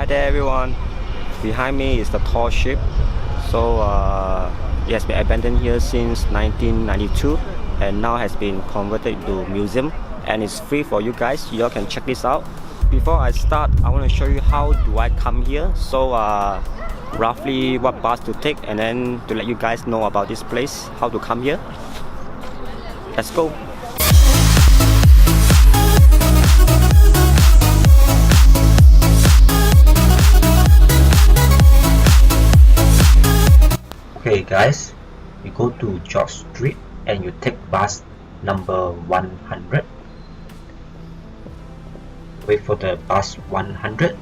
Hi there everyone. Behind me is the tall ship. So it has been abandoned here since 1992 and now has been converted to museum, and it's free for you guys. You all can check this out. Before I start, I want to show you how do I come here. So roughly what bus to take, and then to let you guys know about this place, how to come here. Let's go. Okay guys, you go to George Street and you take bus number 100. Wait for the bus 100.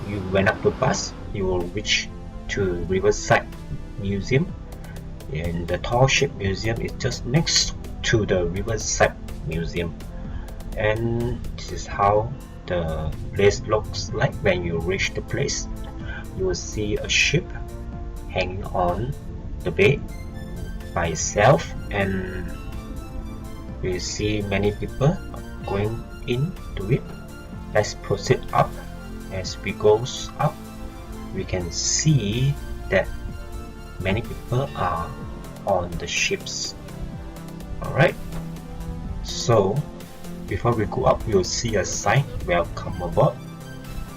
You went up the bus, you will reach to Riverside Museum, and the Tall Ship Museum is just next to the Riverside Museum. And this is how the place looks like when you reach the place. You will see a ship hanging on the bay by itself, and we see many people going into it. Let's proceed up. As we goes up, we can see that many people are on the ships. Alright, so before we go up, you'll see a sign, welcome aboard.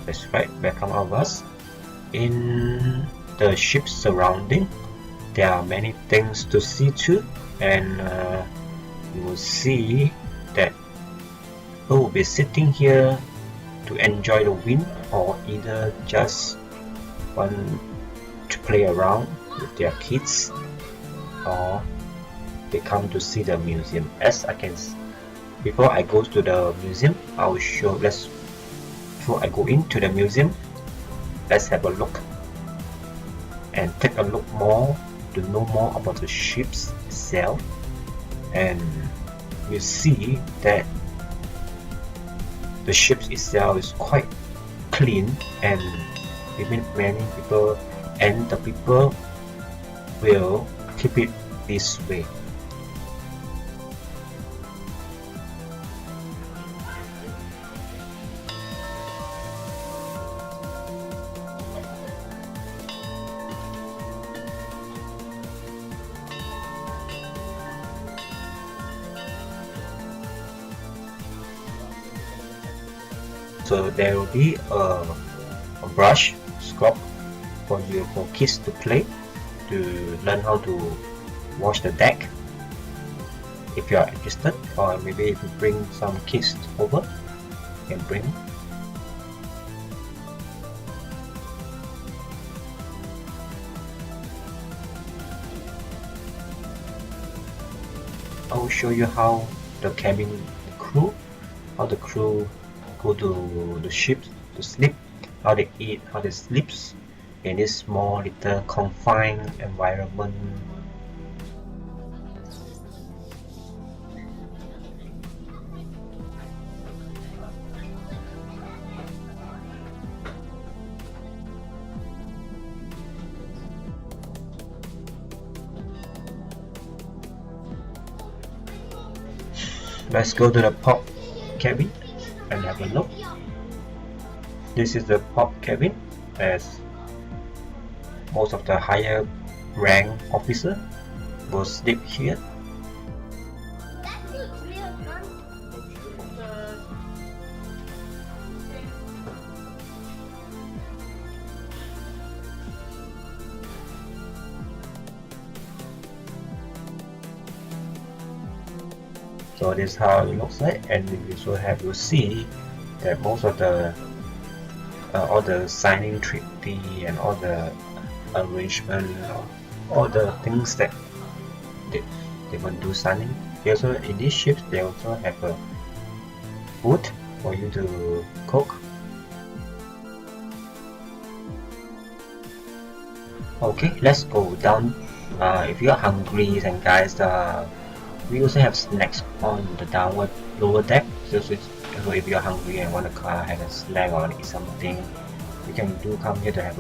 That's right, welcome aboard. In the ship's surrounding, there are many things to see too, and you will see that people will be sitting here to enjoy the wind, or either just want to play around with their kids, or they come to see the museum. As I can, before I go to the museum, I will show. Before I go into the museum, let's have a look and take a look more to know more about the ships itself. And you see that the ship itself is quite clean, and even many people, and the people will keep it this way. So there will be a brush sculpt for kids to play, to learn how to wash the deck. If you are interested, or maybe if you bring some kids over, you can bring. I will show you how the cabin crew, how the crew go to the ship to sleep, how they eat, how they sleep in this small little confined environment. Let's go to the pop cabin and have a look. This is the pop cabin, as most of the higher rank officer will sleep here. So this is how it looks like, and you also have to see that most of the all the signing treaty and all the arrangement, all the things that they want to do signing. They also, in these ships, they also have a wood for you to cook. Okay, let's go down. If you are hungry, and guys, we also have snacks on the lower deck. So if you are hungry and want to have a snack or eat something, you can come here to have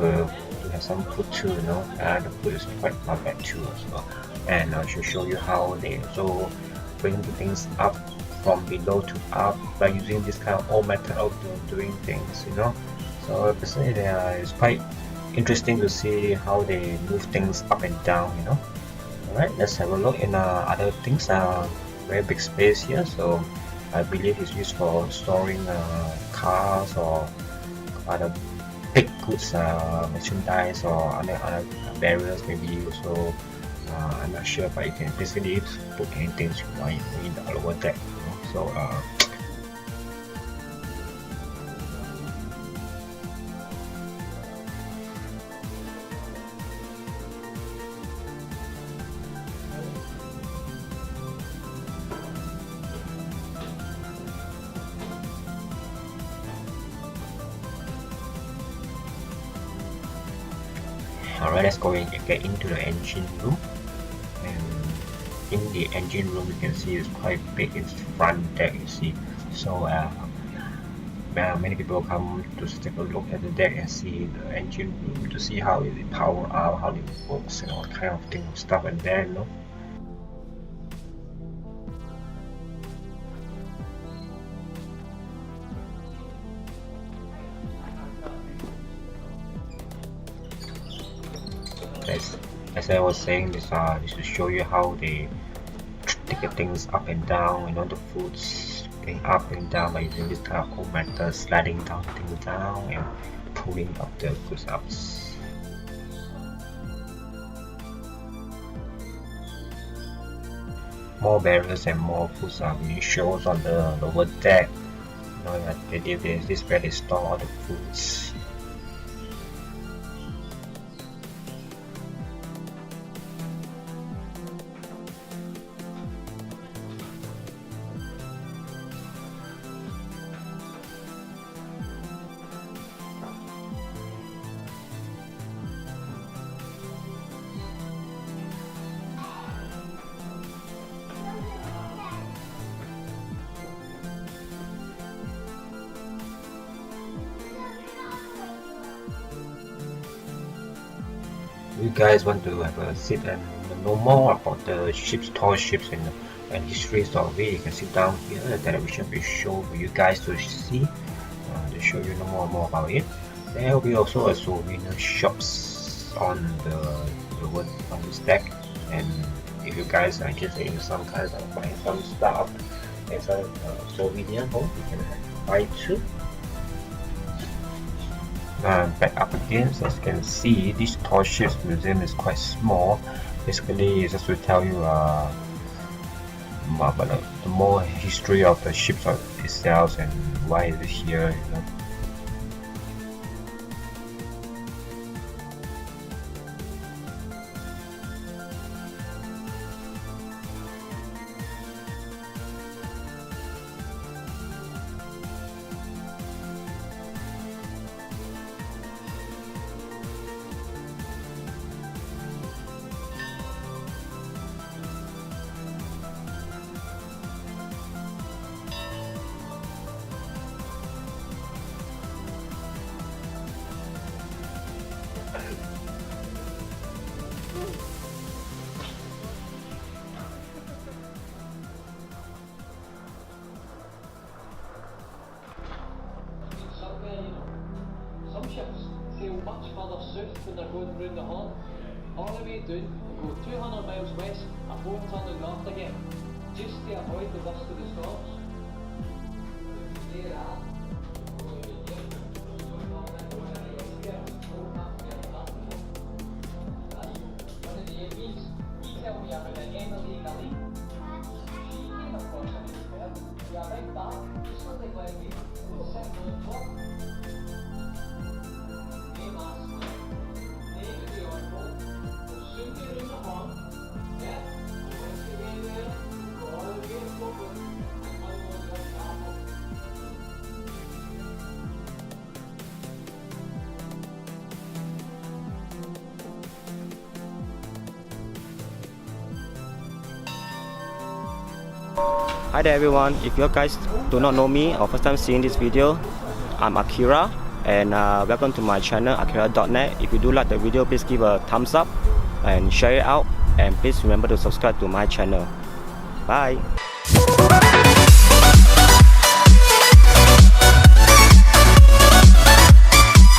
some food too. The food is quite not bad too. So, and I should show you how they also bring the things up from below to up by using this kind of old method of doing things. So personally, it's quite interesting to see how they move things up and down, you know. Alright, let's have a look in other things. Very big space here, so I believe it's used for storing cars or other big goods, merchandise or other barriers maybe also. I'm not sure, but you can basically put anything you want in the lower deck, you know? So alright, let's go and get into the engine room. And in the engine room, you can see it's quite big. It's front deck, you see. So many people come to take a look at the deck and see the engine room to see how it power out, how it works, and all kind of thing, stuff and there, you know. As I was saying, this is to show you how they take things up and down, you know, the foods going up and down by using this kind of cool method, sliding down things down and pulling up the goods up. More barriers and more foods are being shown on the lower deck. You know, this is where they store all the foods. You guys want to have a sit and know more about the ships, tall ships, and histories of it, you can sit down here. The television will show for you guys to see, to show you more about it. There will be also a souvenir shops on on this deck, and if you guys are interested in some kind of buying some stuff as a souvenir home, you can buy too. Back up again, so as you can see, this tall ships museum is quite small. Basically, it's just to tell you about the more history of the ships itself and why is it here, you know. Much further south when they're going round the Horn, all the way down, go 200 miles west and go turning north again, just to avoid the worst of the storms. Hi there everyone, if you guys do not know me or first time seeing this video, I'm Akira and welcome to my channel akira.net. If you do like the video, please give a thumbs up and share it out, and please remember to subscribe to my channel. Bye!